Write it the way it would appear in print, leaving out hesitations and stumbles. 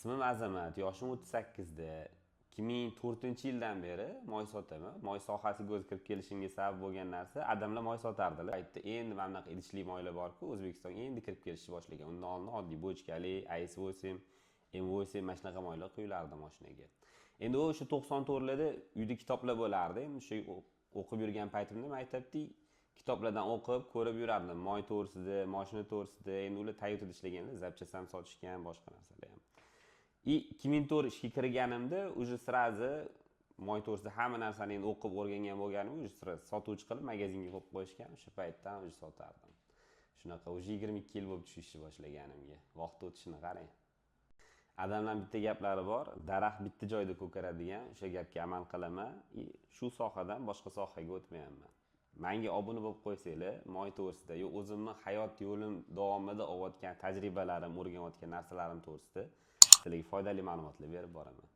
Ismim Azamat, yoshim 38da. 2004-yildan beri moy sotaman. Moy sohasiga o'z kirib kelishimga sabab bo'lgan narsa, adamlar moy sotardilar. Aytdi, endi mana bunaqa idishli moylar bor-ku, O'zbekistonga endi kirib kelishni boshlagan. Undan oldin oddiy bochkali, AS8, M8 mana shunaqa moylar quyilardi mashinaga. Endi o'sha 94larda uyda kitoblar bo'lardi. Endi shu o'qib yurgan paytimda maktabda kitoblardan o'qib, ko'rib yurardim. Moy to'g'risida, mashina to'g'risida. Endi ular Toyota'da ishlaganlar, zapchastam sotishgan, boshqa narsalar ham. 2004 ishga kirganimda уже srazi moy to'g'risida hamma narsani endi o'qib o'rgangan bo'lganim, уже srazi sotuvchi qilib magazinga qo'yib qo'yishgan. O'sha paytdan уже sotardim. Shunaqa уже 22 yil bo'lib tushishni boshlaganimga. Vaqt o'tishini qarang. Adamlar bitta gaplari bor, daraxt bitta joyda ko'karadigan, o'sha gapga amal qilaman. Shu sohadan boshqa sohaga o'tmayapman. Menga obuna bo'lib qo'ysanglar, moy to'g'risida, yo o'zimni hayot yo'lim davomida olayotgan tajribalarim, o'rganayotgan narsalarim to'g'risida sizlarga foydali ma'lumotlar berib boraman.